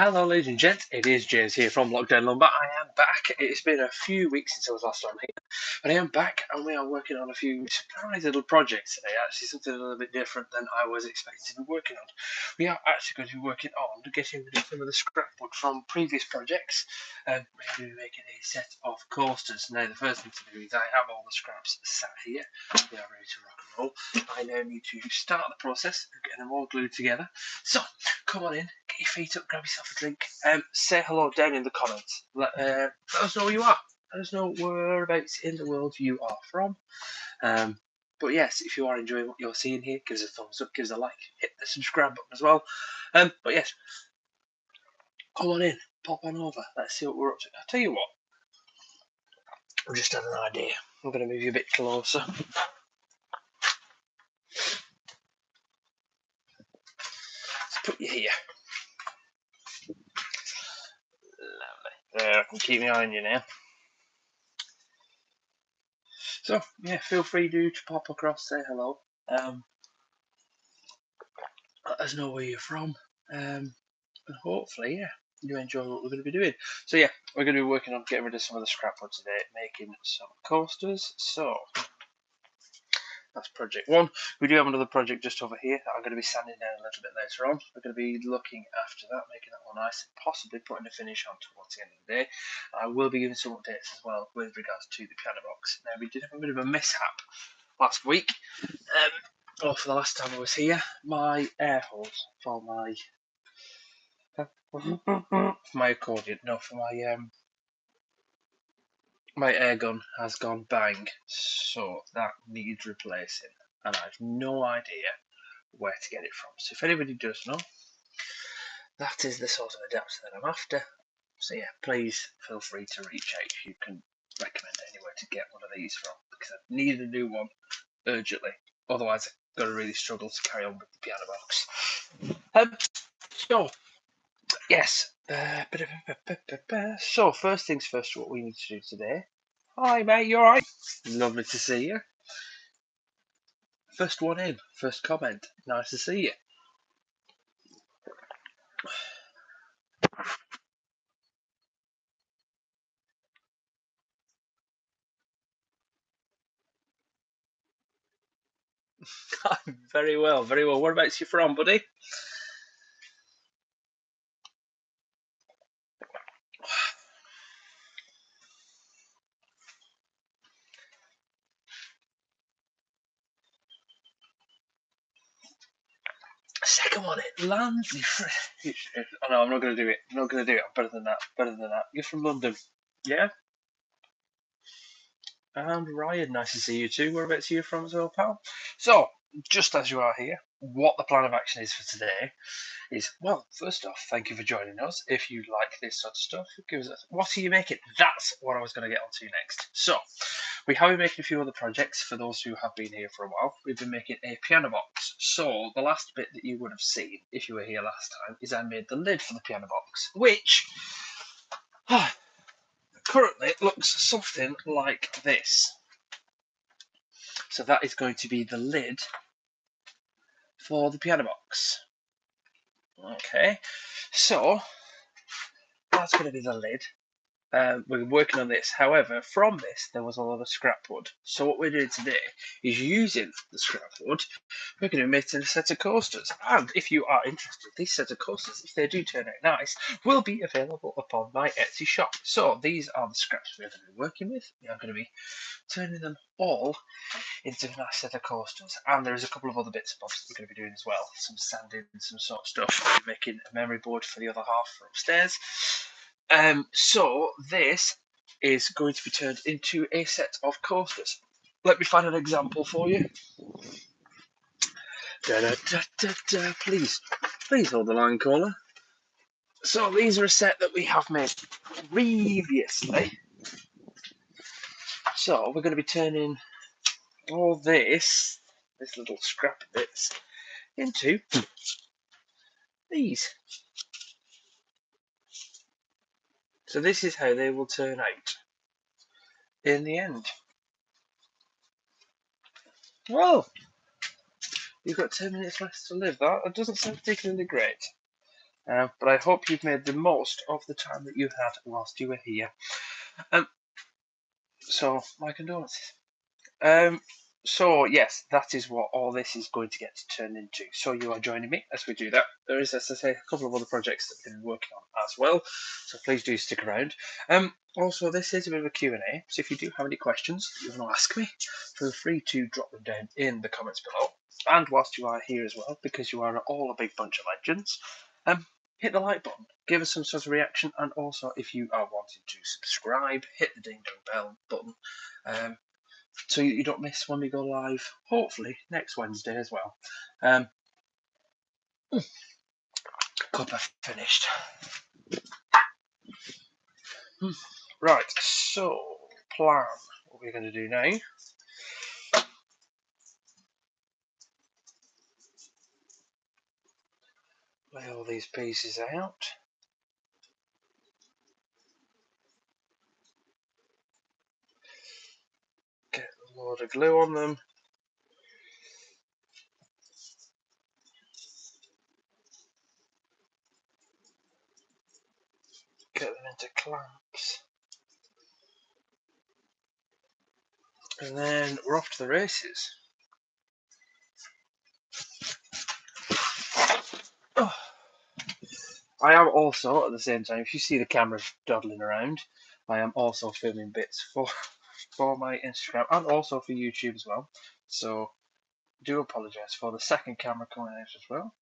Hello, ladies and gents. It is James here from Lockdown Lumber. I am back. It's been a few weeks since I was last on here, but I am back, and we are working on a few surprise little projects today. Actually, something a little bit different than I was expecting to be working on. We are actually going to be working on getting rid of some of the scrapwood from previous projects. We're going to be making a set of coasters. Now, the first thing to do is I have all the scraps sat here. We are ready to rock and roll. I now need to start the process of getting them all glued together. So, come on in, get your feet up, grab yourself a drink, say hello down in the comments. Let us know who you are. Let us know whereabouts in the world you are from. But yes, if you are enjoying what you're seeing here, give us a thumbs up, give us a like, hit the subscribe button as well. But yes, come on in, pop on over. Let's see what we're up to. I'll tell you what, I've just had an idea. I'm going to move you a bit closer. Let's put you here. Lovely. There, I can keep my eye on you now. So, yeah, feel free to pop across, say hello. Let us know where you're from. And hopefully, yeah, you enjoy what we're going to be doing. So, yeah, we're going to be working on getting rid of some of the scrapwood today, making some coasters. So, that's project one. We do have another project just over here that I'm going to be sanding down a little bit later on. We're going to be looking after that, making that one nice, possibly putting a finish on towards the end of the day. I will be giving some updates as well with regards to the piano box. Now, we did have a bit of a mishap last week. For the last time I was here, my air hose for my accordion, no, for my air gun has gone bang, so that needs replacing, and I have no idea where to get it from. So if anybody does know, that is the sort of adapter that I'm after. So yeah, please feel free to reach out if you can recommend anywhere to get one of these from, because I need a new one urgently. Otherwise, I'm going to really struggle to carry on with the piano box. So, yes. So, first things first, what we need to do today. Hi, mate, you alright? Lovely to see you. First one in, first comment. Nice to see you. Very well, very well. Whereabouts you from, buddy? Second one, it lands. Oh no, I'm not going to do it. I'm not going to do it. I'm better than that. Better than that. You're from London, yeah? And Ryan, nice to see you too. Whereabouts are you from as well, pal? So, just as you are here, what the plan of action is for today is, well, first off, thank you for joining us. If you like this sort of stuff, give us a, what are you making? That's what I was going to get onto next. So, we have been making a few other projects for those who have been here for a while. We've been making a piano box. So, the last bit that you would have seen, if you were here last time, is I made the lid for the piano box, which currently it looks something like this. So that is going to be the lid for the piano box. Okay, so that's going to be the lid. We're working on this. However, from this, there was a lot of scrap wood. So what we're doing today is using the scrap wood, we're going to be making a set of coasters. And if you are interested, these set of coasters, if they do turn out nice, will be available upon my Etsy shop. So these are the scraps we're going to be working with. We are going to be turning them all into a nice set of coasters. And there's a couple of other bits and bobs that we're going to be doing as well. Some sanding, some sort of stuff. We're making a memory board for the other half for upstairs. So this is going to be turned into a set of coasters. Let me find an example for you. Please hold the line, caller. So these are a set that we have made previously. So we're going to be turning all this little scrap bits, into these. So this is how they will turn out in the end. Well, you've got 10 minutes left to live. That doesn't sound particularly great. But I hope you've made the most of the time that you had whilst you were here. Um, so my condolences. Um, so yes, that is what all this is going to get turned into. So you are joining me as we do that. There is, as I say, a couple of other projects that we're going to be working on as well. So please do stick around. Also, this is a bit of a Q&A. So if you do have any questions that you want to ask me, feel free to drop them down in the comments below. And whilst you are here as well, because you are all a big bunch of legends, hit the like button, give us some sort of reaction, and also if you are wanting to subscribe, hit the ding dong bell button. So you don't miss when we go live, hopefully next Wednesday as well. Cuppa finished. Right, so plan what we're going to do now. Lay all these pieces out. Get a load of glue on them. Get them into clamps. And then we're off to the races. Oh. I am also, at the same time, if you see the camera dawdling around, I am also filming bits for my Instagram and also for YouTube as well. So do apologise for the second camera coming out as well.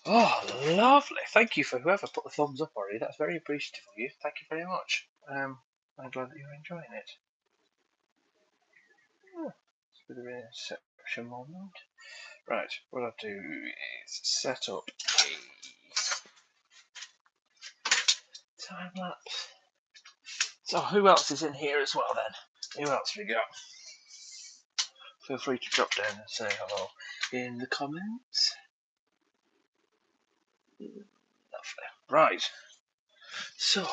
Oh, lovely. Thank you for whoever put the thumbs up already. That's very appreciative of you. Thank you very much. I'm glad that you're enjoying it. Oh, it's a bit of an inception moment. Right, what I'll do is set up a time lapse. So who else is in here as well then? Who else we got? Feel free to drop down and say hello in the comments. Lovely. Right. So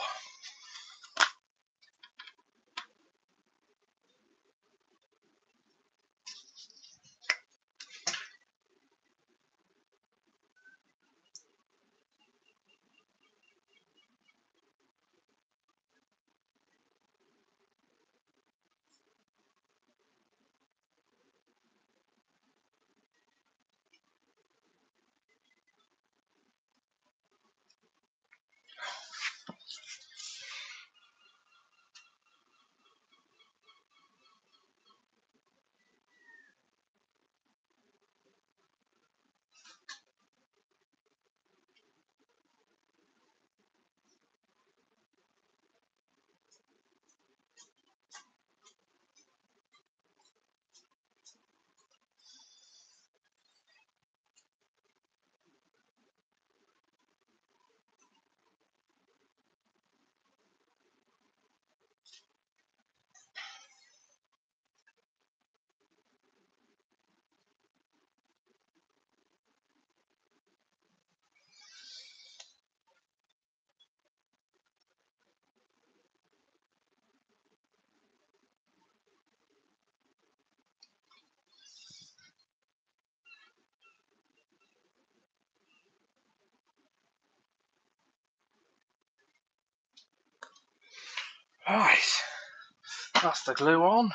right. That's the glue on.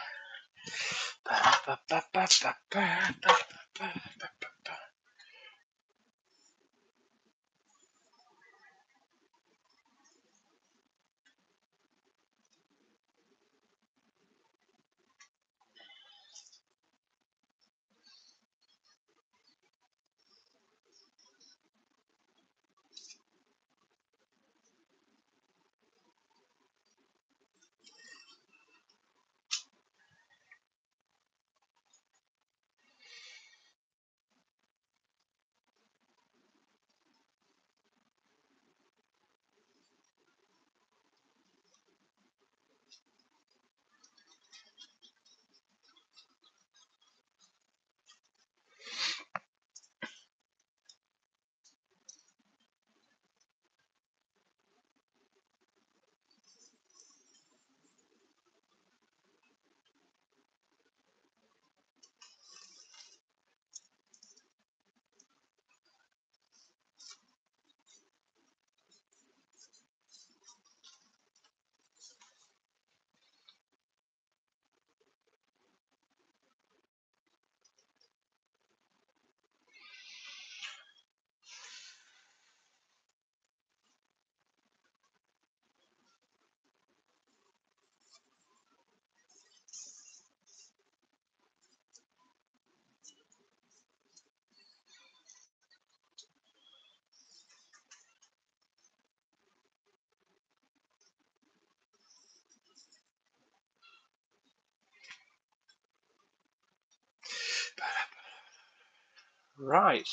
Right,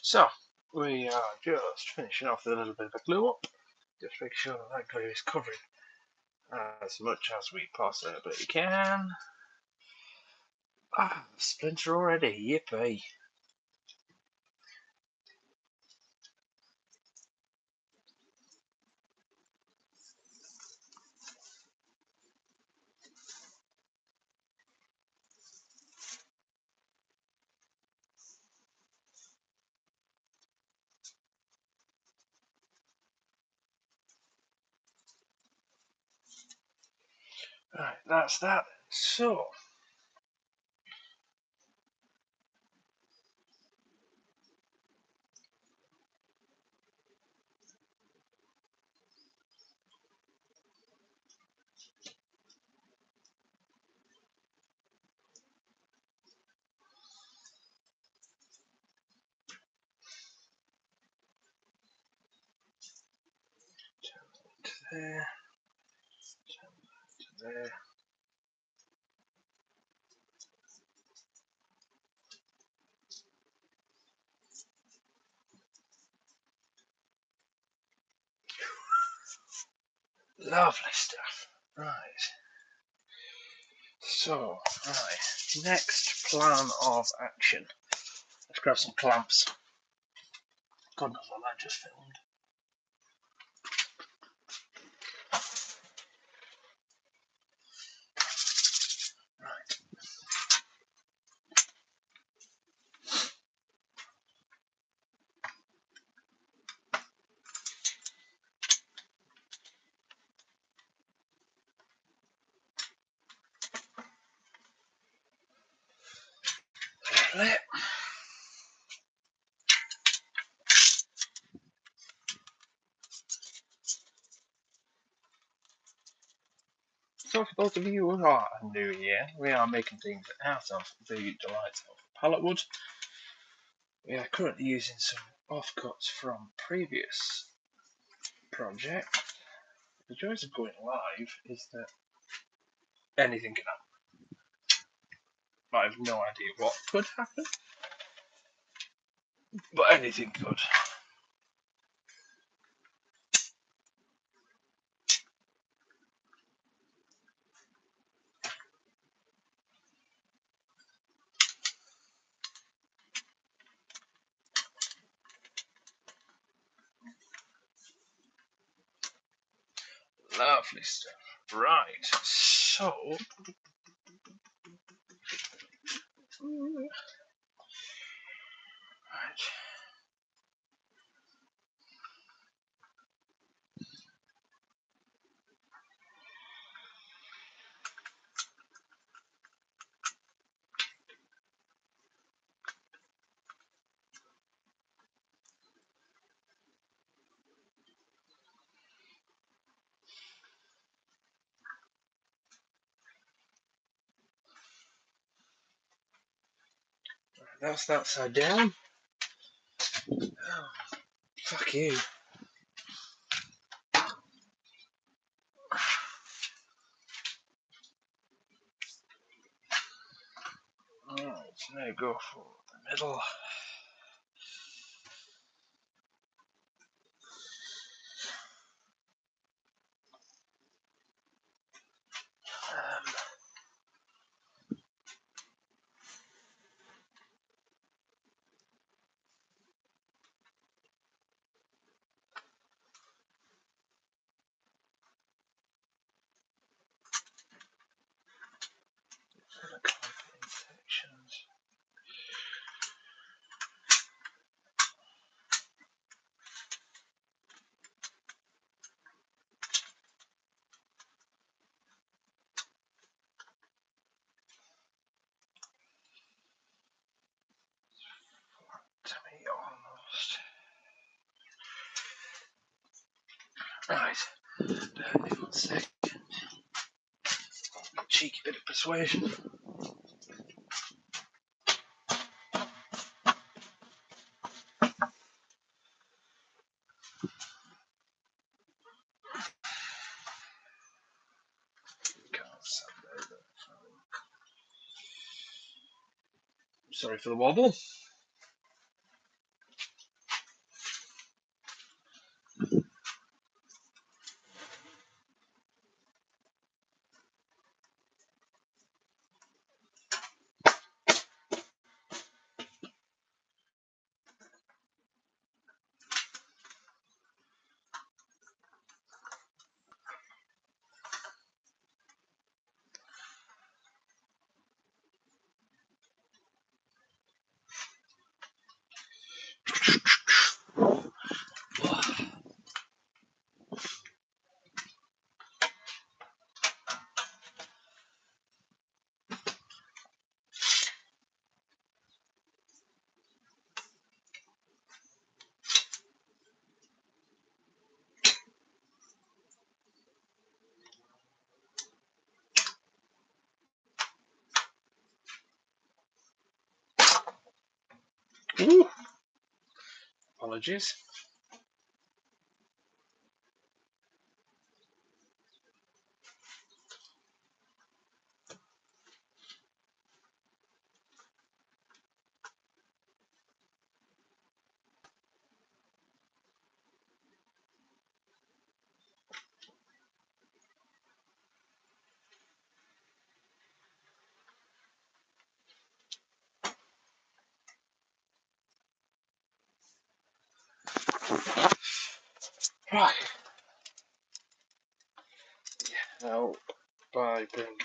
so we are just finishing off with a little bit of a glue up, just making sure that that glue is covering as much as we possibly can. Ah, splinter already, yippee. Right, that's that. So, to there, to there. Lovely stuff. Right. So, right. Next plan of action. Let's grab some clamps. God knows what I just filmed. Right. Lovely. So for those of you who are new here, we are making things out of the delight of pallet wood. We are currently using some offcuts from previous projects. The joys of going live is that anything can happen. I have no idea what could happen, but anything could. Lovely stuff. Right, so right. That's that side down. Oh, fuck you. Alright, so now go for the middle. Sections. To me, almost. Right, 1 second. Cheeky bit of persuasion. Sorry for the wobble. apologies. Right. Now, by bringing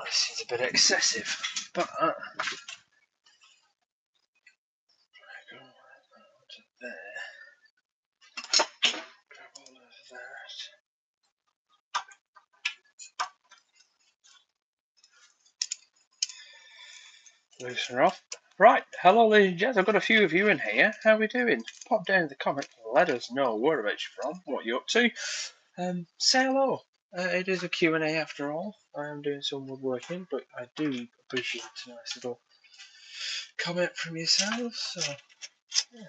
this seems a bit excessive, but go to there. Grab all of that. Loosen her off. Right, hello ladies and gents, I've got a few of you in here. How are we doing? Pop down in the comments and let us know whereabouts you're from, what you're up to. Say hello. It is a Q&A after all. I am doing some woodworking, but I do appreciate a nice little comment from yourselves. So, yeah.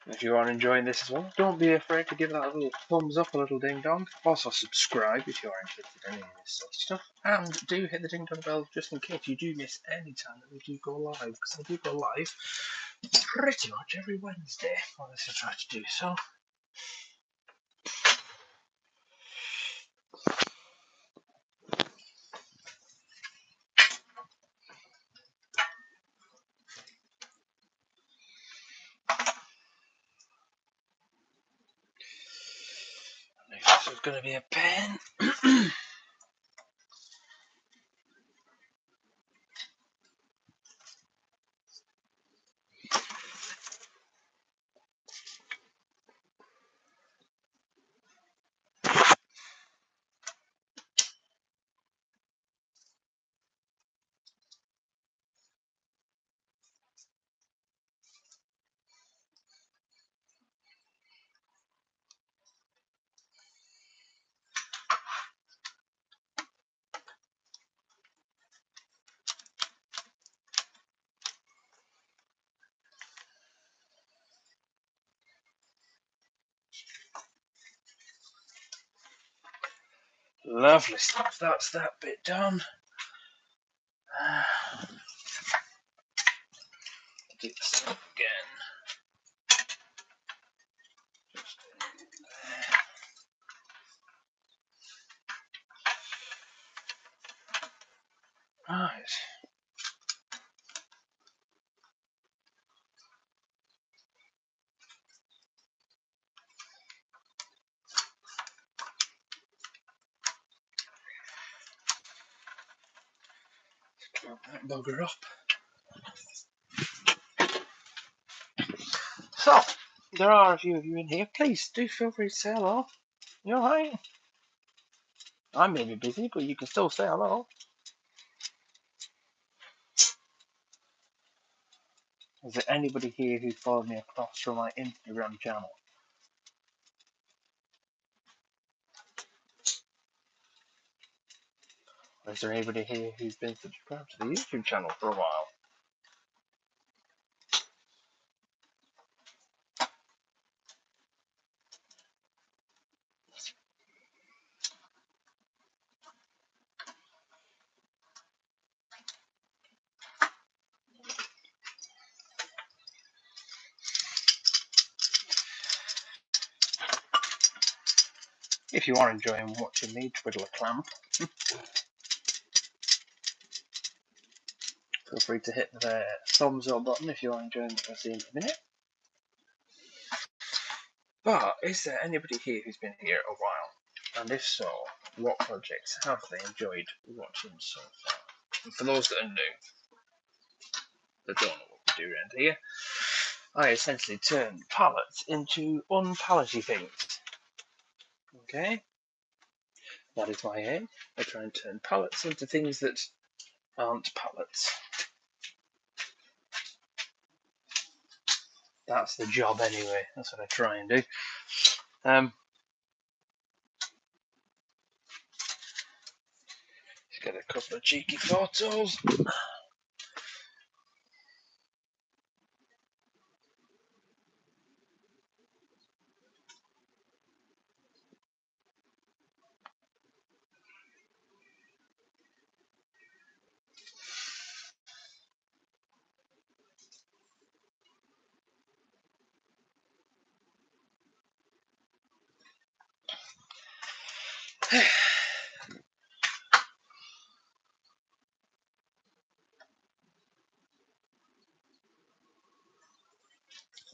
If you are enjoying this as well, don't be afraid to give that a little thumbs up, a little ding dong. Also subscribe if you are interested in any of this sort of stuff. And do hit the ding dong bell just in case you do miss any time that we do go live. Because I do go live pretty much every Wednesday. Well, let's try to do so. This is going to be a pen. Lovely stuff. That's that bit done. Do the same again. Just in there. Right. Clamp that bugger up. So, there are a few of you in here. Please do feel free to say hello. You alright? I may be busy, but you can still say hello. Is there anybody here who followed me across from my Instagram channel? Or is there anybody here who's been subscribed to the YouTube channel for a while? If you are enjoying watching me twiddle a clamp, feel free to hit the thumbs up button if you are enjoying what you're seeing in a minute. But is there anybody here who's been here a while? And if so, what projects have they enjoyed watching so far? And for those that are new, that don't know what we do around here, I essentially turn pallets into unpallety things. Okay? That is my aim. I try and turn pallets into things that aren't pallets. that's the job anyway. That's what I try and do. Just get a couple of cheeky photos.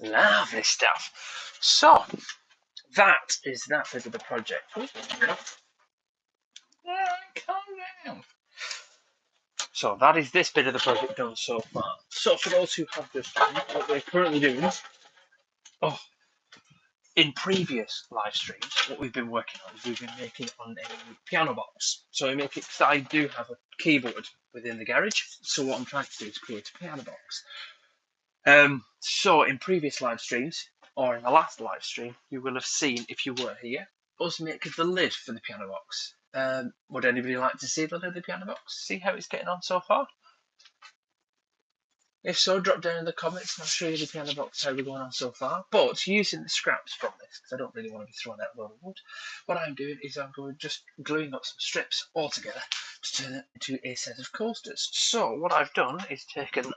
Lovely stuff. So, that is that bit of the project. Calm down. So that is this bit of the project done so far. So for those who have just done what we're currently doing, in previous live streams, what we've been working on is we've been making on a piano box. So we make it because I do have a keyboard within the garage. So what I'm trying to do is create a piano box. So in previous live streams, or in the last live stream, you will have seen, if you were here, us make the lid for the piano box. Would anybody like to see the lid of the piano box? See how it's getting on so far? If so, drop down in the comments and I'll show you the piano box, how we're going on so far. But using the scraps from this, because I don't really want to be throwing out a load of wood, what I'm doing is I'm going just gluing up some strips all together to turn it into a set of coasters. So what I've done is taken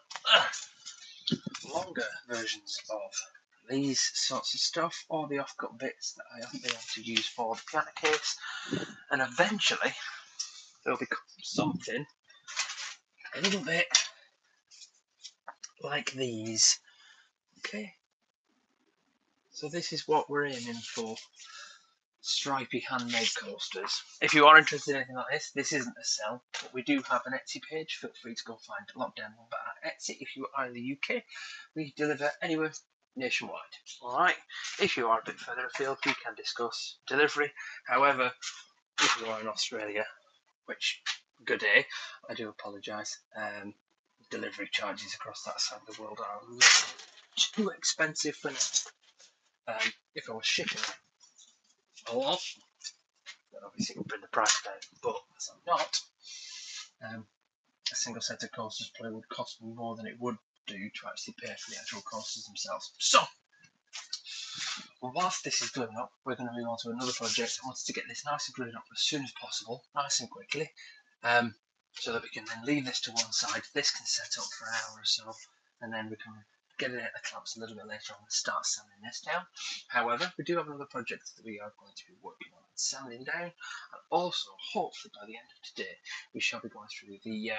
longer versions of these sorts of stuff, or the off-cut bits that I haven't been able to use for the piano case, and eventually there'll become something a little bit like these. Okay, so this is what we're aiming for. Stripy handmade coasters. If you are interested in anything like this isn't a sell, but we do have an Etsy page. Feel free to go find Lockdown Lumber at Etsy. If you are in the UK, we deliver anywhere nationwide. Alright, if you are a bit further afield, we can discuss delivery. However, if you are in Australia, which, good day, I do apologise, delivery charges across that side of the world are a little too expensive for now. If I was shipping a lot, then obviously it would bring the price down, but as I'm not, a single set of coasters probably would cost me more than it would do to actually pay for the actual coasters themselves. So, whilst this is gluing up, we're going to move on to another project. I wanted to get this nice and glued up as soon as possible, nice and quickly, so that we can then leave this to one side. This can set up for an hour or so, and then we can get it at the clamps a little bit later on and start sanding this down. However, we do have another project that we are going to be working on and sanding down, and also, hopefully by the end of today, we shall be going through the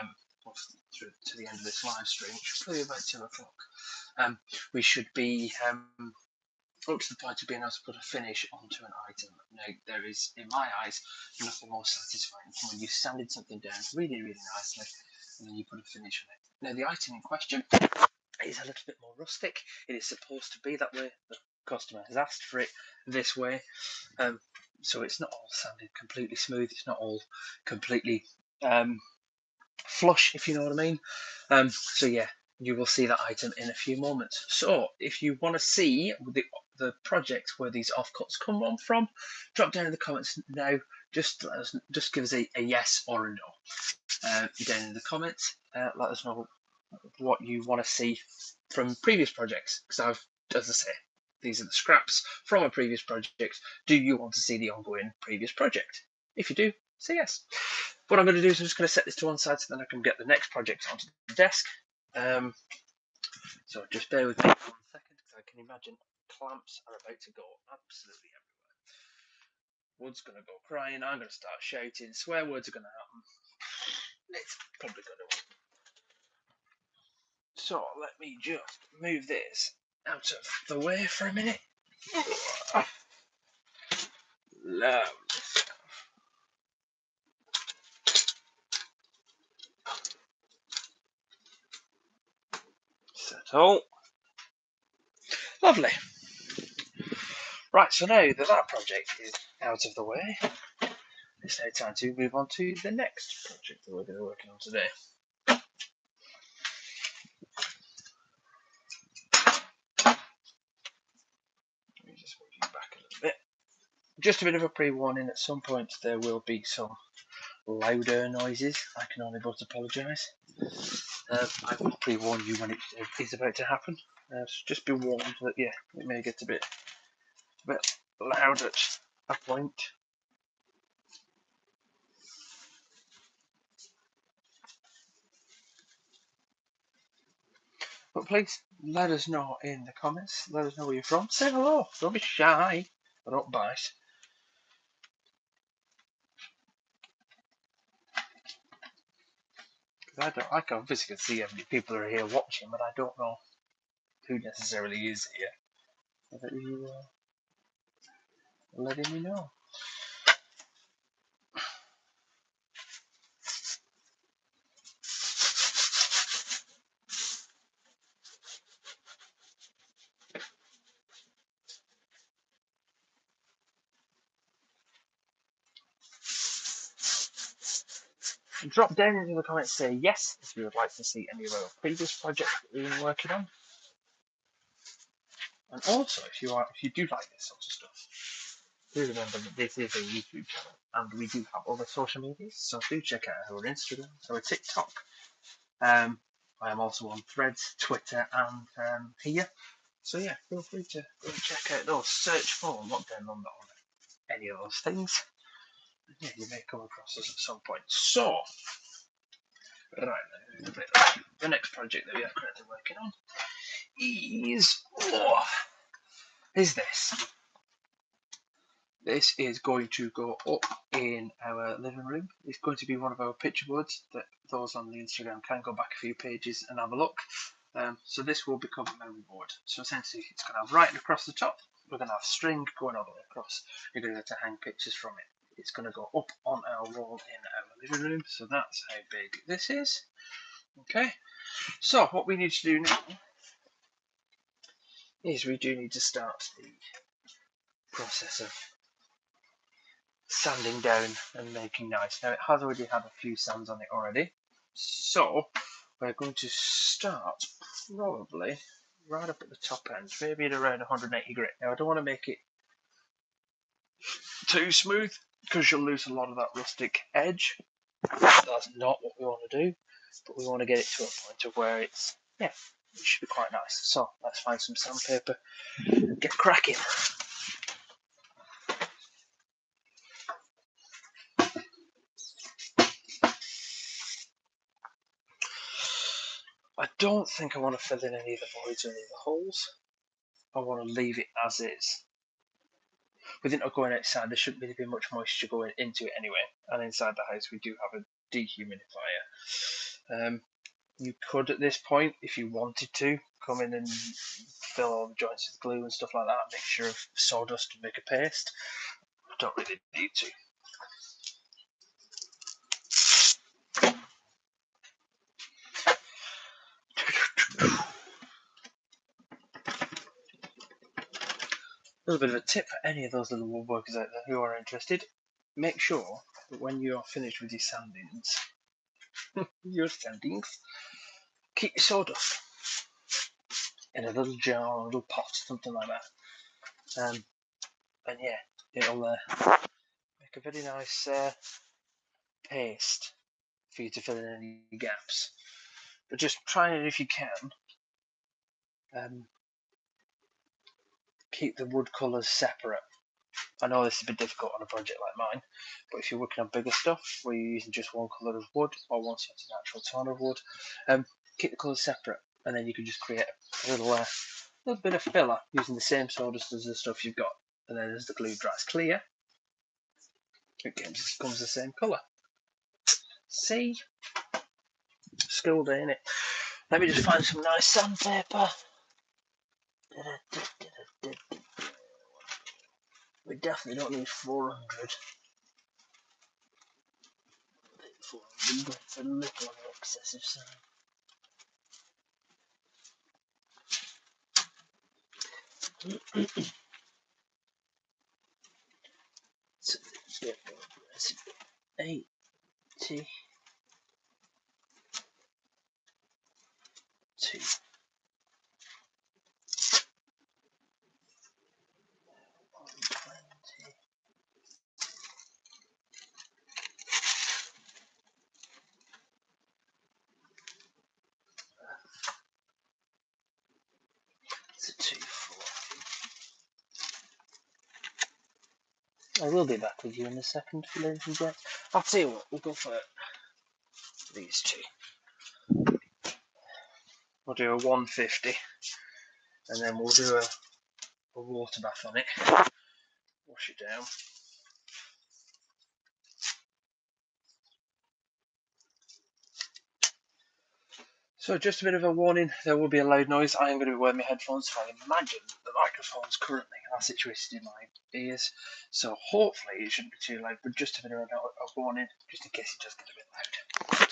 through to the end of this live stream, which will probably be about 2 o'clock. We should be up to the point of being able to put a finish onto an item. Now, there is, in my eyes, nothing more satisfying than when you've sanded something down really, really nicely, and then you put a finish on it. Now, the item in question is a little bit more rustic. It is supposed to be that way. The customer has asked for it this way. So it's not all sanded completely smooth. It's not all completely flush, if you know what I mean. So yeah, you will see that item in a few moments. So if you want to see the project where these offcuts come on from, drop down in the comments now. Just give us a yes or a no down in the comments. Let us know what you want to see from previous projects, because as I say, these are the scraps from a previous project. Do you want to see the ongoing previous project? If you do, say yes. What I'm going to do is I'm just going to set this to one side so then I can get the next project onto the desk. So just bear with me for 1 second, because I can imagine clamps are about to go absolutely everywhere. Wood's going to go crying, I'm going to start shouting, swear words are going to happen. It's probably going to. So let me just move this out of the way for a minute. Lovely. Settle. Lovely. Right, so now that project is out of the way, it's now time to move on to the next project that we're going to be working on today. Just a bit of a pre-warning, at some point there will be some louder noises. I can only but apologise. I will pre-warn you when it is about to happen. So just be warned that, yeah, it may get a bit loud at a point. But please let us know in the comments. Let us know where you're from. Say hello. Don't be shy. I don't bite. I can obviously see how many people are here watching, but I don't know who necessarily is here. So that you letting me know. Drop down into the comments, say yes if you would like to see any of our previous projects that we've been working on. And also, if you do like this sort of stuff, do remember that this is a YouTube channel, and we do have other social medias, so do check out our Instagram, our TikTok. I am also on Threads, Twitter, and here. So yeah, feel free to go and check out those. Search for Lockdown Lumber on any of those things. And yeah, you may come across us at some point. So, right, the next project that we are currently working on is this. This is going to go up in our living room. It's going to be one of our picture boards that those on the Instagram can go back a few pages and have a look. So this will become a memory board. So essentially it's going to have writing across the top. We're going to have string going all the way across. You're going to get to hang pictures from it. It's going to go up on our wall in our living room. So that's how big this is. Okay. So what we need to do now is we do need to start the process of sanding down and making nice. Now it has already had a few sands on it already, so we're going to start probably right up at the top end, maybe at around 180 grit. Now I don't want to make it too smooth because you'll lose a lot of that rustic edge. That's not what we want to do, but we want to get it to a point of where it should be quite nice. So let's find some sandpaper and get cracking. I don't think I want to fill in any of the voids or any of the holes. I want to leave it as is. With it not going outside, there shouldn't really be much moisture going into it anyway. And inside the house, we do have a dehumidifier. You could, at this point, if you wanted to, come in and fill all the joints with glue and stuff like that, a mixture of sawdust and make a paste. Don't really need to. A little bit of a tip for any of those little woodworkers out there who are interested. Make sure that when you are finished with your sandings, keep your sawdust in a little jar or a little pot, something like that. And yeah, it'll make a very nice paste for you to fill in any gaps. But just try it if you can. Keep the wood colours separate. I know this is a bit difficult on a project like mine, but if you're working on bigger stuff where you're using just one colour of wood or one sort of natural tone of wood, keep the colours separate, and then you can just create a little bit of filler using the same sawdust as the stuff you've got. And then as the glue dries clear, it becomes the same colour. See? School day, innit? Let me just find some nice sandpaper. We definitely don't need 400. 400, it's a little excessive sand. So, yeah, 80. 2. 120. I will be back with you in a second, ladies and gents. I'll tell you what, we'll go for these two. We'll do a 150, and then we'll do a water bath on it. Wash it down. So just a bit of a warning, there will be a loud noise. I am going to be wearing my headphones, so I imagine the microphones currently are situated in my ears. So hopefully it shouldn't be too loud, but just a bit of a warning, just in case it does get a bit loud.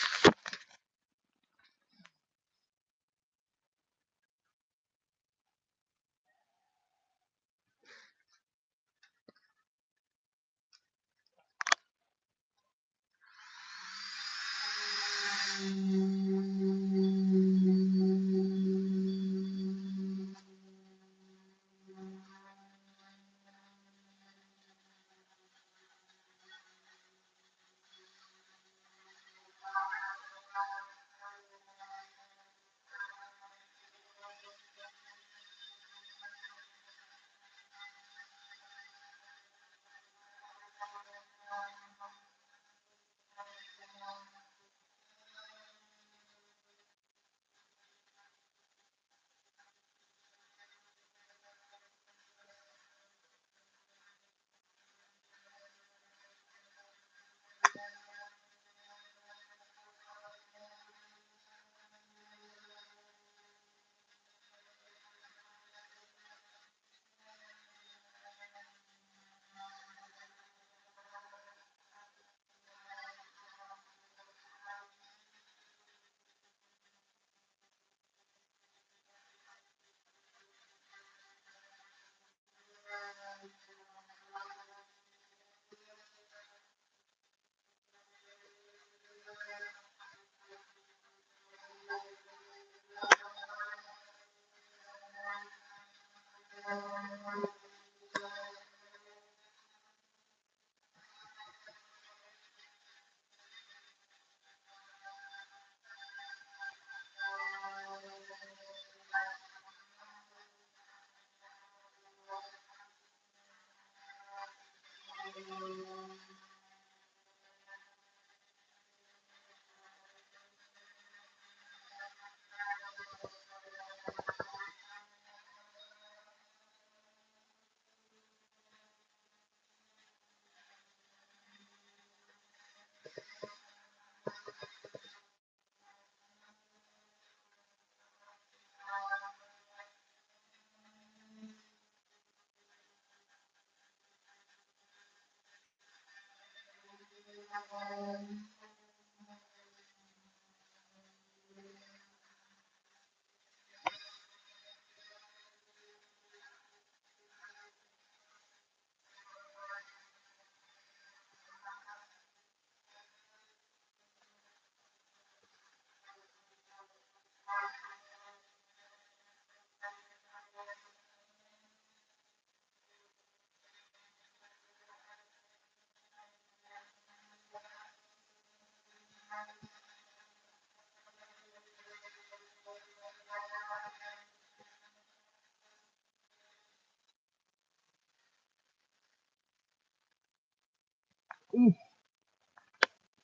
Ooh.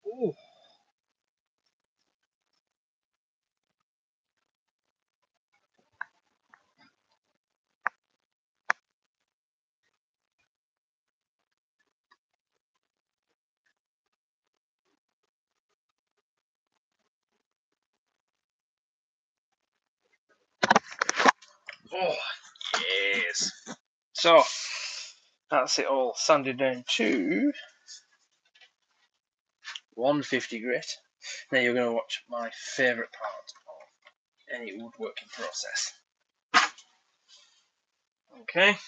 Ooh. Oh, yes. So, that's it all sanded down to 150 grit. Now you're going to watch my favourite part of any woodworking process. Okay.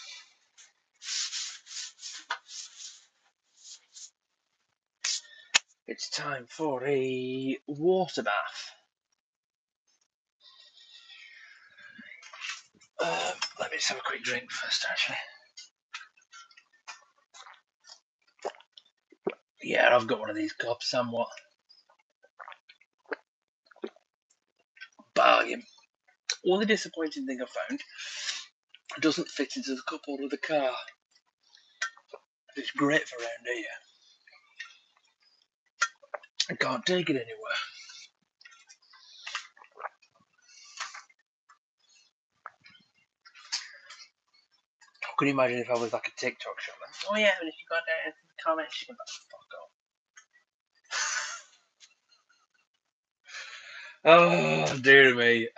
It's time for a water bath. Let me just have a quick drink first, actually. Yeah, I've got one of these cups, somewhat. Bargain. Only disappointing thing I found, it doesn't fit into the cup holder of the car. It's great for around here. I can't take it anywhere. Can you imagine if I was like a TikTok shop? Like, oh yeah, and if you got down in the comments, you can like, fuck off. Oh dear me.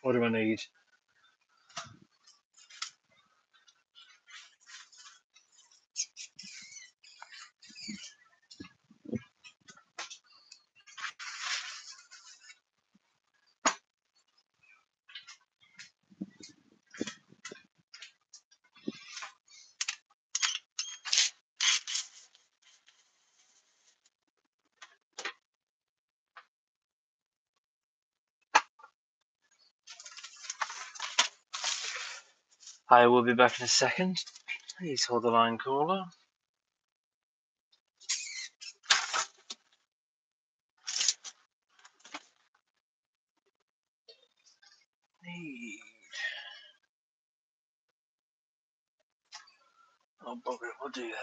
What do I need? I will be back in a second. Please hold the line, caller. Need. Oh, bugger it, we'll do that.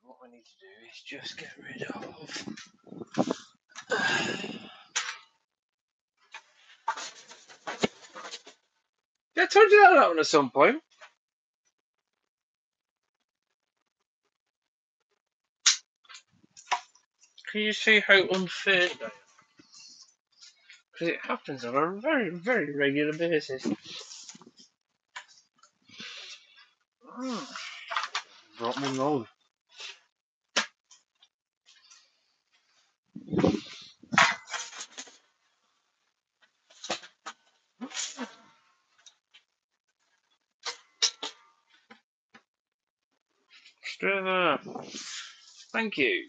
What we need to do is just get rid of. Yeah, I told you that one at some point. Can you see how unfair that is? Because it happens on a very, very regular basis. Drop me load. Straight there. Thank you.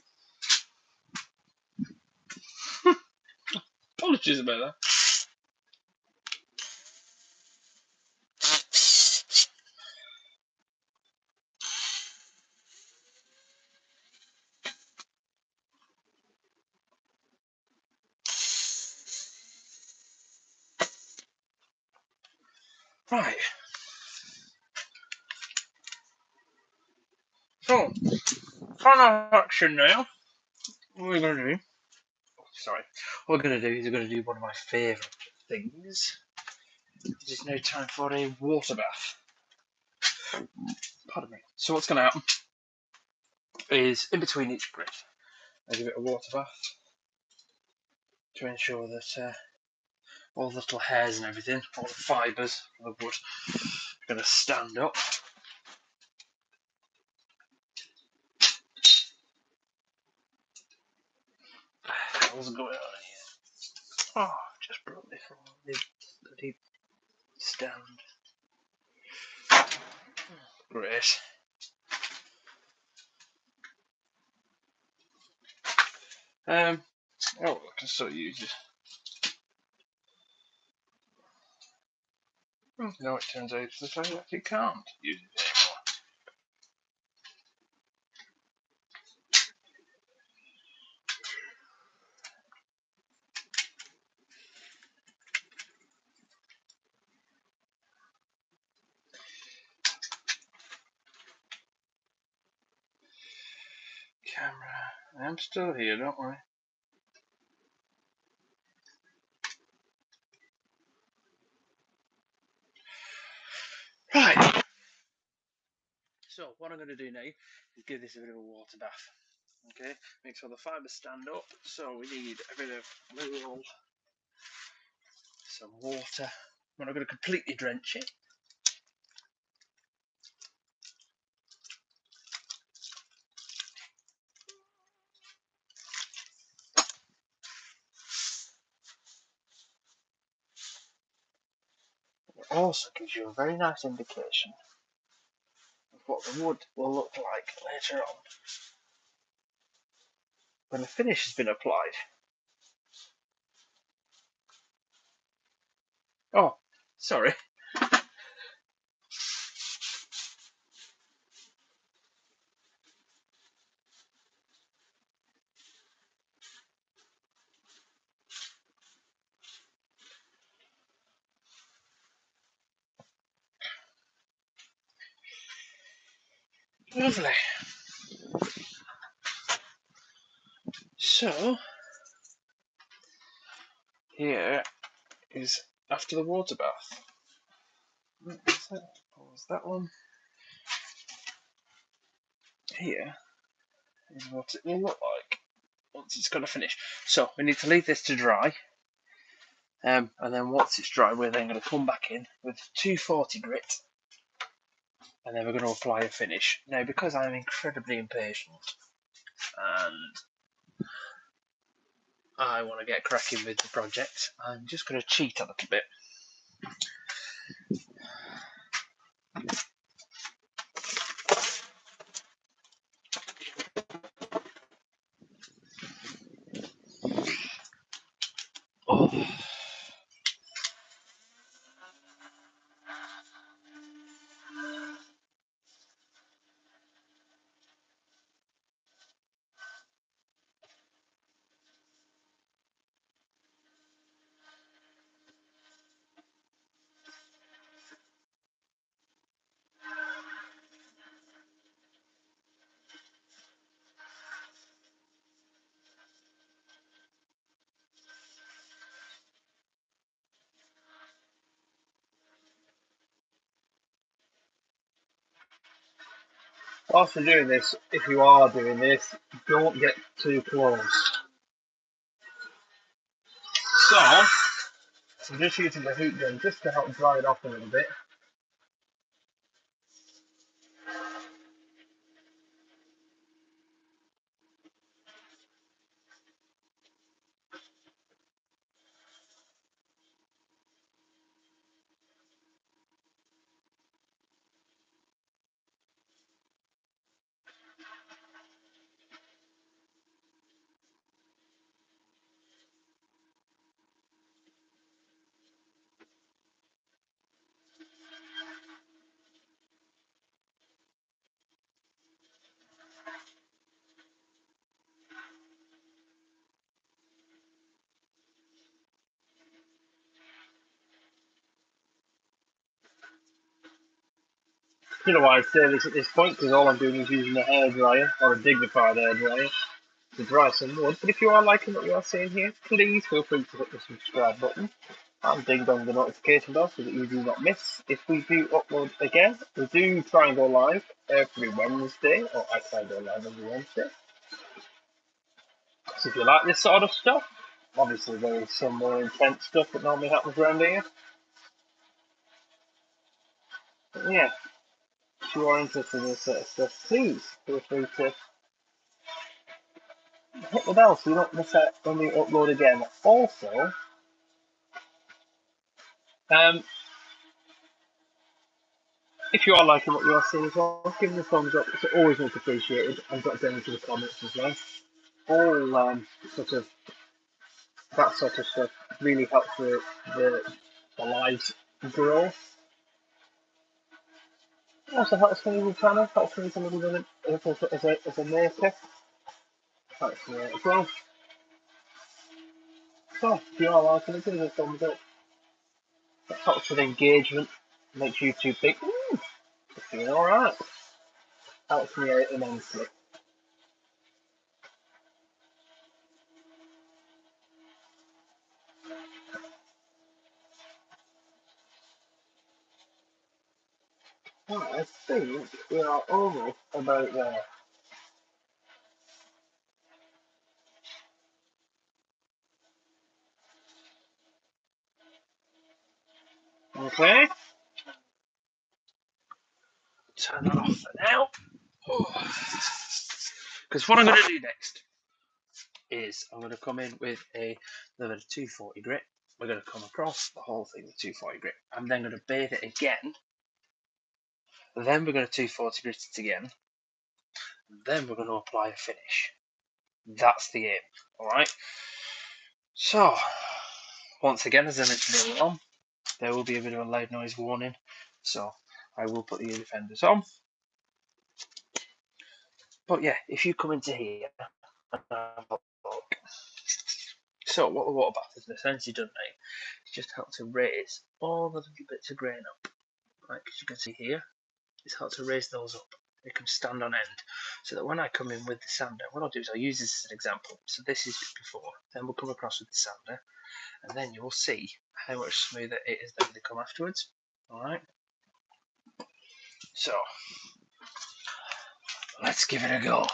Apologies about that. Right. So, final action now. What we're going to do. Sorry. What we're going to do is we're going to do one of my favourite things. It is now time for a water bath. Pardon me. So, what's going to happen is in between each grit, I give it a water bath to ensure that all the little hairs and everything, all the fibres of the wood, are going to stand up. What's going on here? Oh, just broke this one. The bloody stand. Great. Oh, I can still use it. No, it turns out that I actually can't use it anymore. Camera. I'm still here, don't worry. Right. So, what I'm going to do now is give this a bit of a water bath. Okay, make sure the fibres stand up. So, we need a bit of little, some water. We're not going to completely drench it. It also gives you a very nice indication of what the wood will look like later on when the finish has been applied. Oh, sorry. Lovely. So, here is after the water bath. What was that one? Here is what it will look like once it's going to finish. So, we need to leave this to dry. And then once it's dry, we're then going to come back in with 240 grit. And then we're going to apply a finish. Now, because I'm incredibly impatient and I want to get cracking with the project, I'm just going to cheat a little bit. Oh. Whilst you're doing this, if you are doing this, don't get too close. So, I'm just using the heat gun just to help dry it off a little bit. You know why I say this at this point, because all I'm doing is using a hairdryer, or a dignified hairdryer, to dry some wood. But if you are liking what you are seeing here, please feel free to hit the subscribe button and ding dong the notification bell so that you do not miss. If we do upload again, we do try and go live every Wednesday, or I try and go live every Wednesday. So if you like this sort of stuff, obviously there is some more intense stuff that normally happens around here. But yeah, if you are interested in this sort of stuff, please feel free to hit the bell so you don't miss out when we upload again. Also, if you are liking what you are seeing as well, give me a thumbs up. It's always much appreciated. And drop down into the comments as well. All sort of that sort of stuff really helps the lives grow. It also helps me with the channel, helps me a little bit as a maker. Helps me out as well. So if you are liking it, give us a thumbs up. That helps with engagement, makes YouTube think, it's doing alright. Helps me out immensely. Right, I think we are almost about there. Okay. Turn that off for now. Because what I'm going to do next is I'm going to come in with another 240 grit. We're going to come across the whole thing with 240 grit. I'm then going to bathe it again. Then we're going to 240 grit it again. Then we're going to apply a finish. That's the aim. Alright. So, once again, as I mentioned earlier on, there will be a bit of a loud noise warning. So, I will put the ear defenders on. But yeah, if you come into here and have a look. So what the water bath has essentially done now is just helped to raise all the little bits of grain up. Right, as you can see here, it's helped to raise those up. it can stand on end, so that when I come in with the sander, what I'll do is I'll use this as an example. So this is before, then we'll come across with the sander, and then you'll see how much smoother it is than they come afterwards. Alright, so let's give it a go.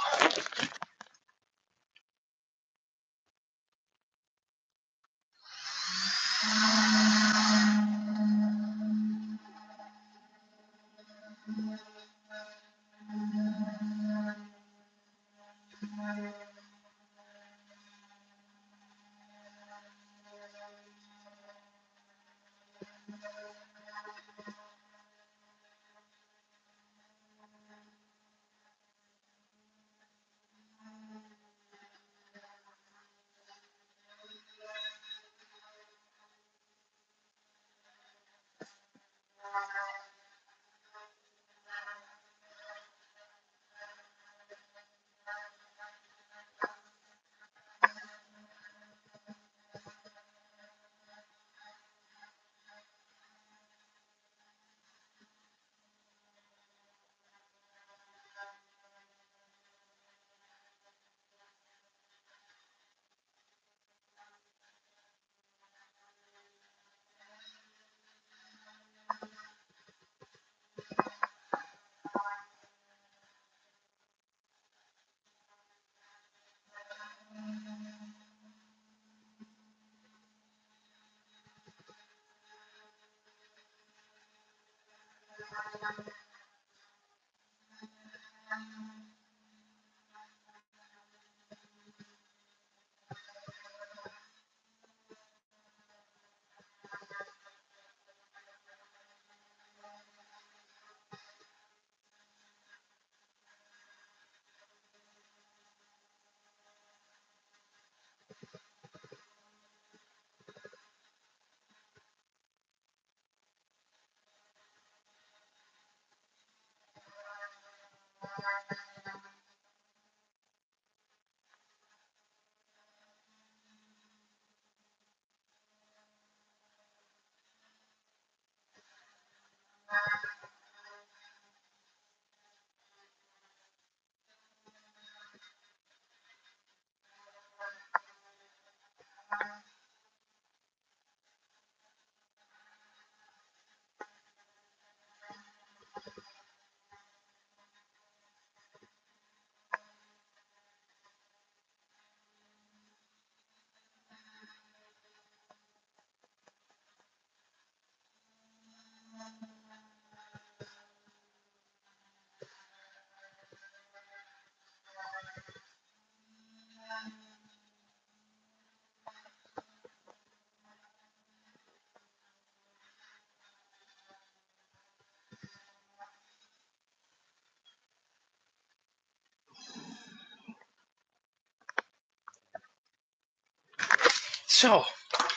So,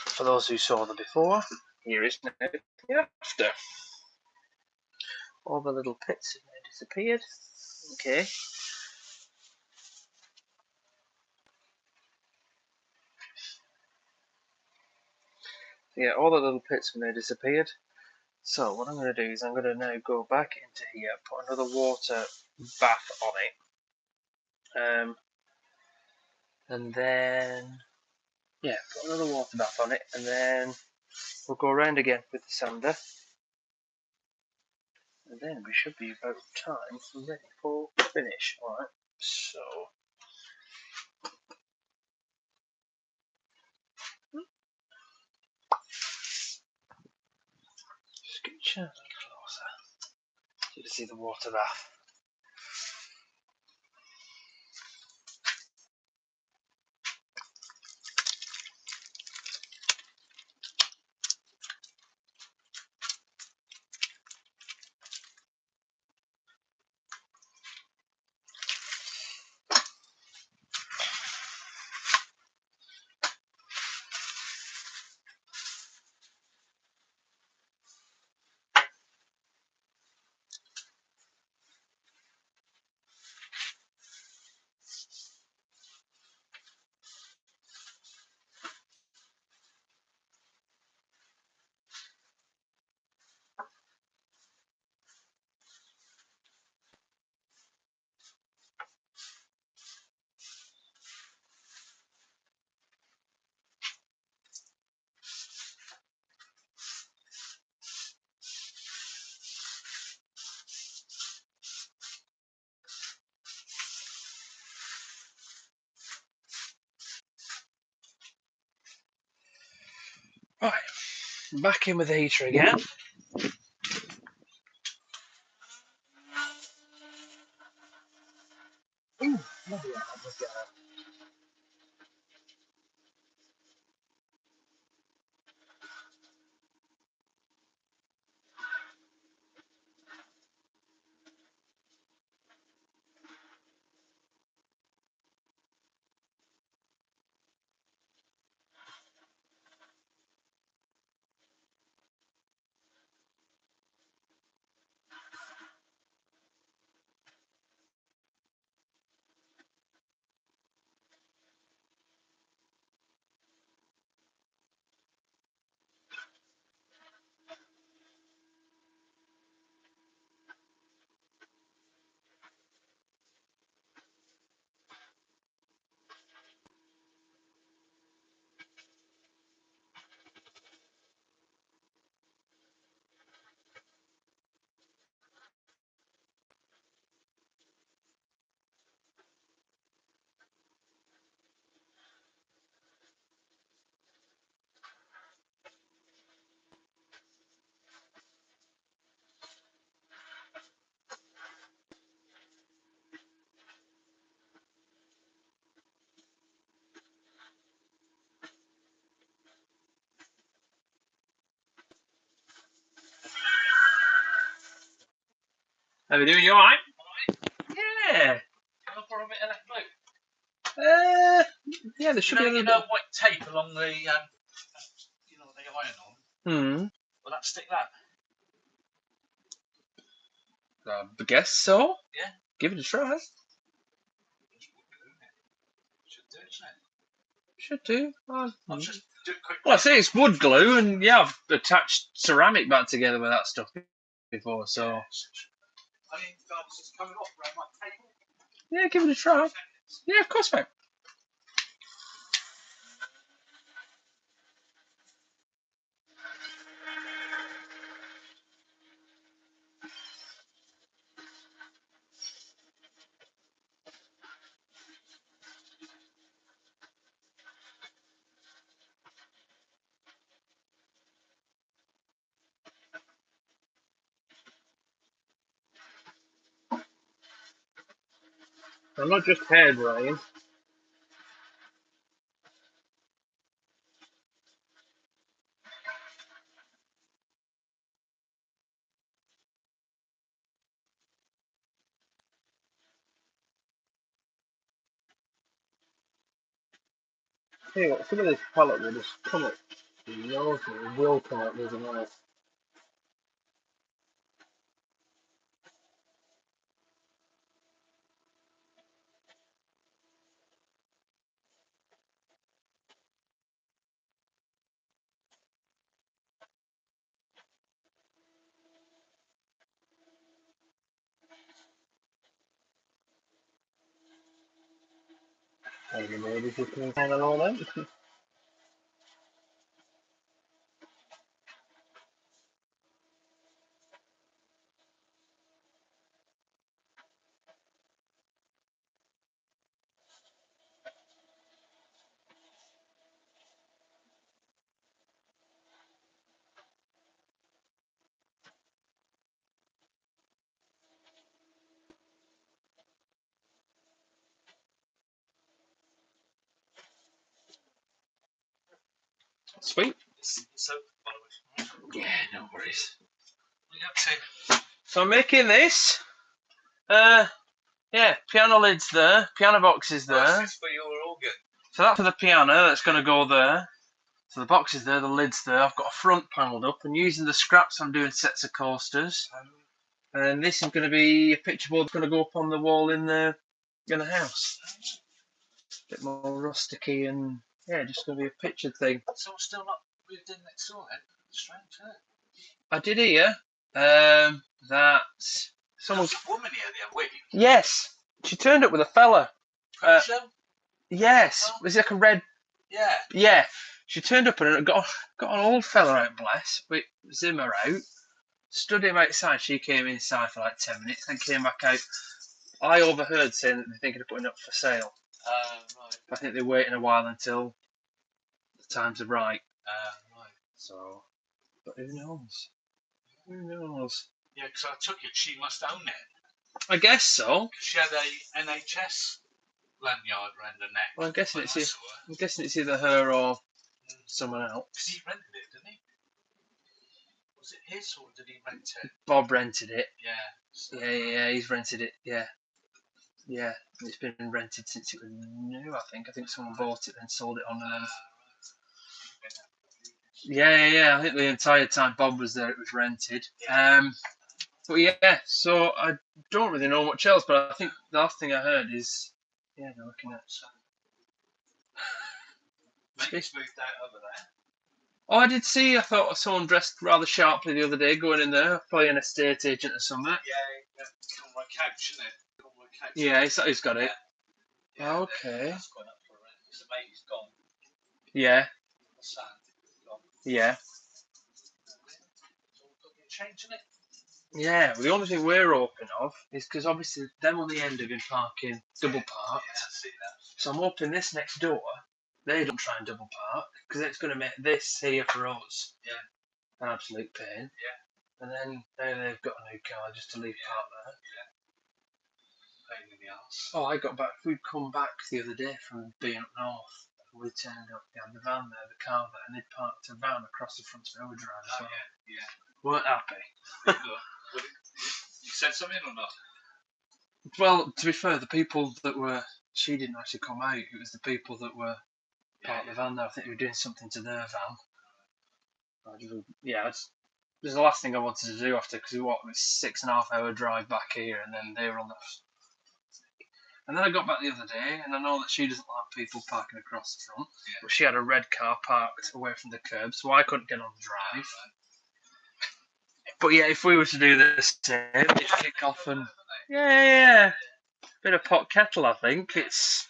for those who saw the before, here is now the after. All the little pits have now disappeared. Okay. Yeah, all the little pits have now disappeared. So what I'm going to do is I'm going to now go back into here, put another water bath on it, and then yeah, put another water bath on it, and then we'll go around again with the sander, and then we should be about time ready for finish. All right, so. Scooch a little closer so you can see the water bath. Right, back in with the heater again. Ooh, bloody hell, let's get that. How we doing? You alright? Yeah. Can I borrow a bit of that glue? Yeah, there should be a little bit. White tape along the, the iron on. Will that stick that? I guess so. Yeah. Give it a try. Should do it, shouldn't it? Should do. I'll just do it quickly. Well, I say it's wood glue, and yeah, I've attached ceramic back together with that stuff before, so. I mean, it's coming off around my table. Yeah, give it a try. Yeah, of course, mate. I'm not just hair drying. Tell you what, some of this palette will just come up. You know, it will come up, doesn't it? Maybe you can kind of roll out. Sweet. So, by the way. Yeah, no worries. What are you up to? So I'm making this. Yeah, piano lid's there, piano box is there. This is for your organ. So that's for the piano, that's going to go there. So the box is there, the lid's there. I've got a front panelled up, and using the scraps I'm doing sets of coasters. And this is going to be a picture board that's going to go up on the wall in the house. A bit more rusticy and yeah, just going to be a pictured thing. So we're still not moved in next door then? Strange, isn't it? I did hear that someone. There was a woman here the other week. Yes, she turned up with a fella. Show? Yes, was it like a red? Yeah. Yeah, she turned up and got an old fella out, bless, with Zimmer out. Stood him outside. She came inside for like 10 minutes, then came back out. I overheard saying that they're thinking of putting it up for sale. Right. I think they're waiting a while until the times are right. Right. So, but who knows? Who knows? Yeah, because I took it, she must own it. I guess so. She had a NHS lanyard around her neck. Well, I'm guessing it's either her or someone else. Because he rented it, didn't he? Was it his or did he rent it? Bob rented it. Yeah. So, Yeah, he's rented it. Yeah. It's been rented since it was new. I think someone bought it and sold it on and then. Yeah. I think the entire time Bob was there, it was rented. But yeah, so I don't really know much else. But I think the last thing I heard is, they're looking at. Mate's moved out over there. Oh, I did see. I thought someone dressed rather sharply the other day going in there, probably an estate agent or something. Yeah, on my couch, isn't it? On my couch. Yeah, he's got it. Yeah, Okay. That's gone up for rent. So mate's gone. Yeah. The son gone. Yeah. Changing it. Yeah, well, the only thing we're hoping of is because obviously them on the end have been parking double parked. Yeah, I see that. So I'm hoping this next door, they don't try and double park because it's going to make this here for us an absolute pain. Yeah. And then they've got a new car just to leave parked there. Yeah. Pain in the arse. Oh, I got back. We'd come back the other day from being up north. We turned up, they had the van there, the car there, and they'd parked a van across the front of our drive as well. Yeah. Weren't happy. You said something or not? Well, to be fair, the people that were, she didn't actually come out. It was the people that were part of the van there. I think they were doing something to their van. It was the last thing I wanted to do after, because it was 6.5 hour drive back here, and then they were on the. And then I got back the other day, and I know that she doesn't like people parking across the front, but she had a red car parked away from the curb, so I couldn't get on the drive. But yeah, if we were to do the same, it'd kick off and bit of pot kettle, I think. It's.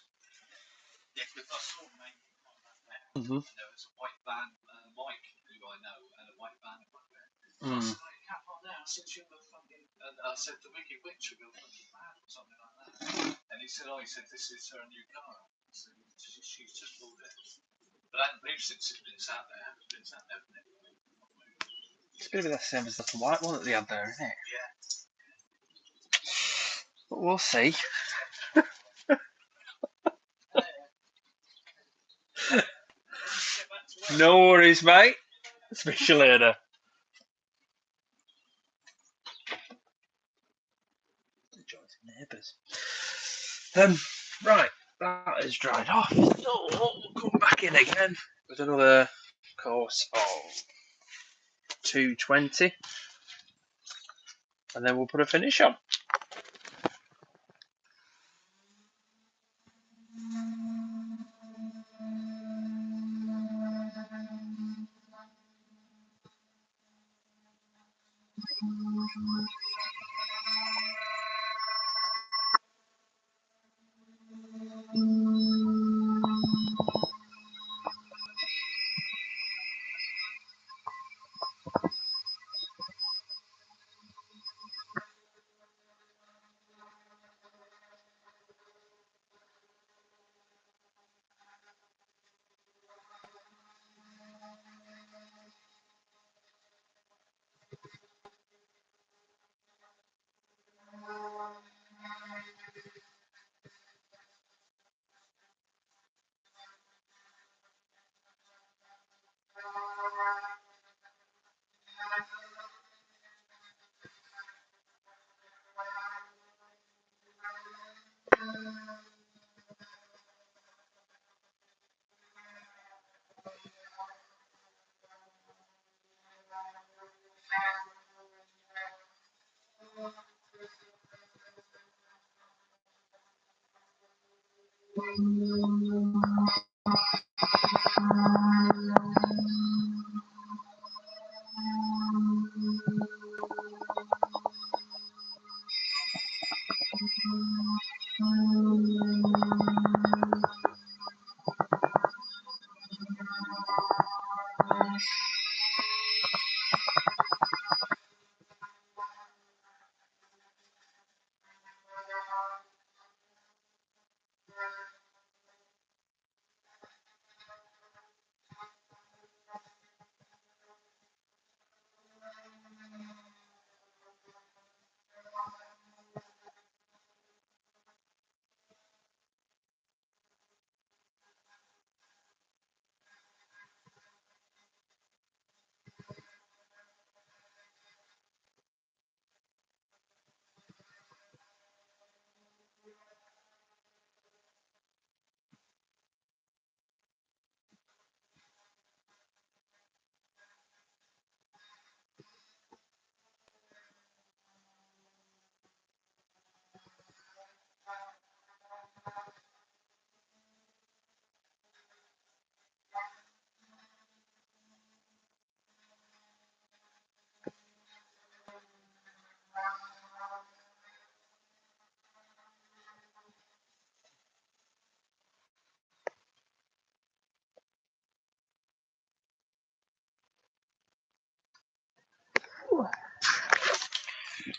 Yeah, because I saw a mate on that there. Mm-hmm. There was a white van, Mike, who I know, and a white van in front of it. Mm. I said, "Oh, you can't park there." I said, "You're the fucking," and I said, "The Wicked Witch will be a fucking van or something like that." And he said, "This is her new car." I said, "She's just bought it." But I haven't moved since it's been sat there. It's been sat there, hasn't it? It's going to be the same as the white one that they had there, isn't it? Yeah. But we'll see. No worries, mate. Speak to you later. Neighbours. Right, that is dried off. So we'll come back in again with another course of 220, and then we'll put a finish on.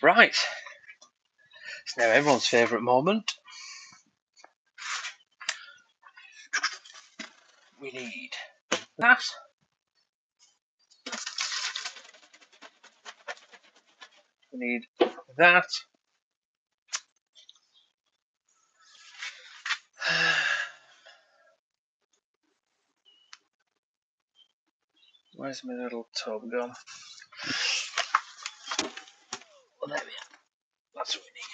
Right. It's now everyone's favourite moment. We need that. We need that. Where's my little tub gone? Well, there we are. That's what we need.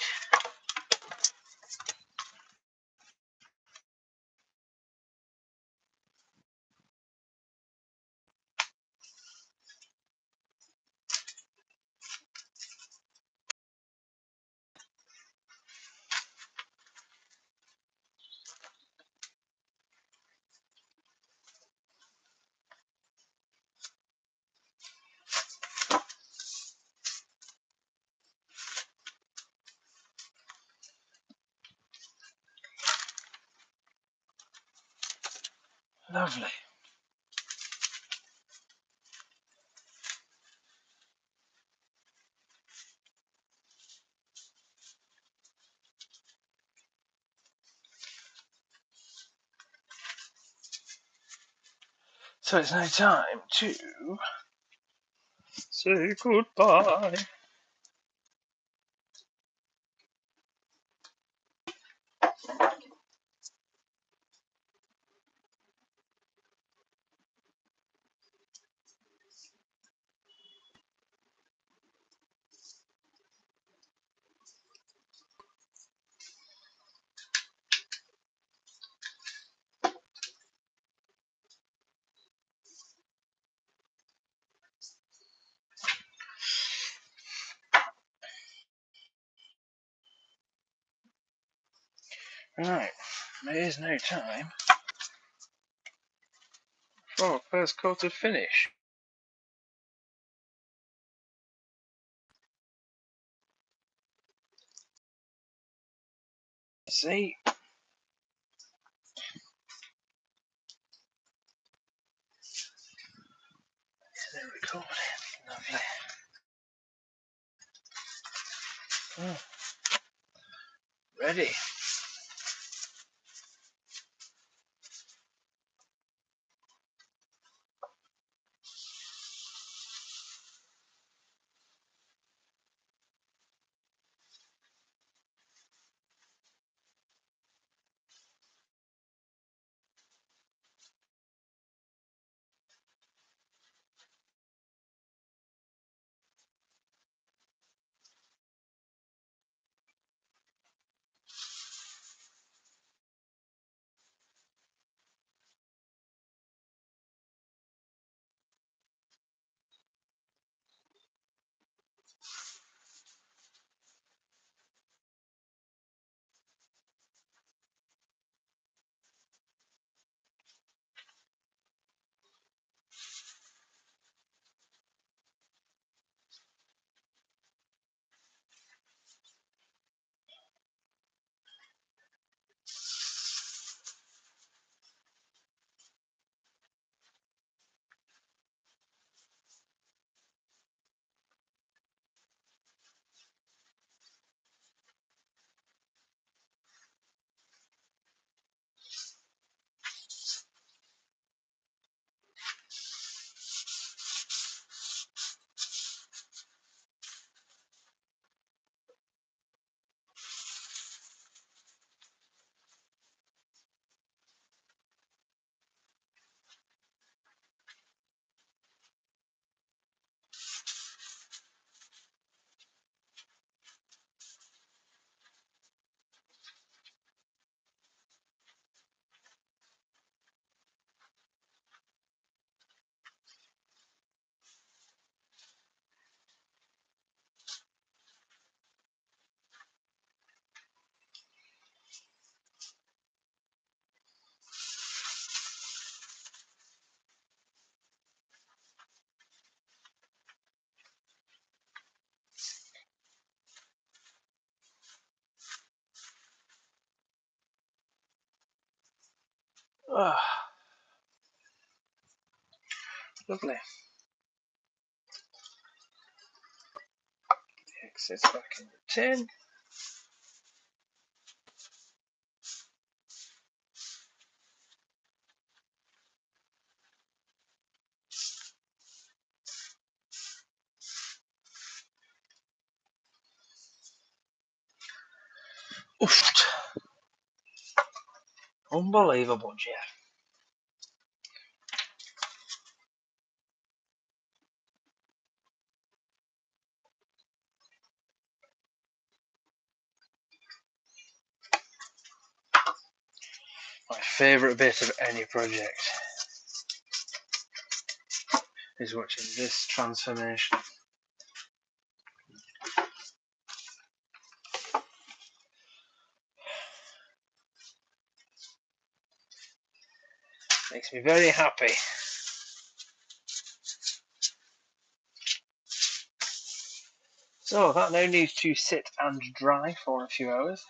Lovely. So it's now time to say goodbye. Right, it is now time for our first coat of finish. See? They're recording. Lovely. Oh, ready. Oh, lovely. Mix this back in the tin. Oof. Unbelievable, Jeff. My favourite bit of any project is watching this transformation. Makes me very happy. So that now needs to sit and dry for a few hours.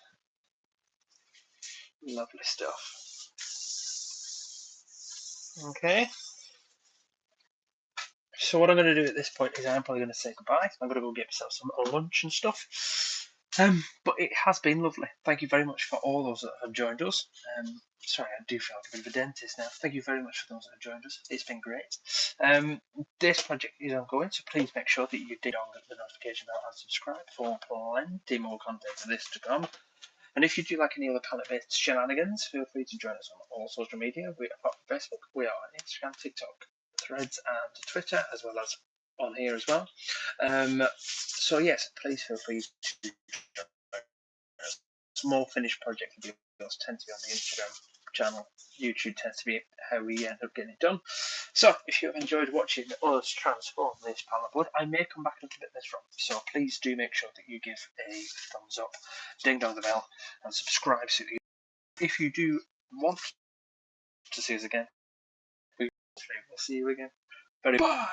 Lovely stuff. Okay. So what I'm going to do at this point is I'm probably going to say goodbye. I'm going to go get myself some lunch and stuff. But it has been lovely. Thank you very much for all those that have joined us. Sorry, I do feel like a bit of a dentist now. Thank you very much for those that have joined us. It's been great. This project is ongoing, so please make sure that you did on the notification bell and subscribe for plenty more content of this to come. And if you do like any other palette-based shenanigans, feel free to join us on all social media. We are on Facebook, we are on Instagram, TikTok, Threads, and Twitter, as well as on here as well. So yes, please feel free to join us. Small finished project videos tend to be on the Instagram channel. YouTube tends to be how we end up getting it done. So if you have enjoyed watching us transform this palette board, I may come back a little bit later on. So please do make sure that you give a thumbs up, ding dong the bell, and subscribe so that if you do want to see us again, we will see you again very. Bye.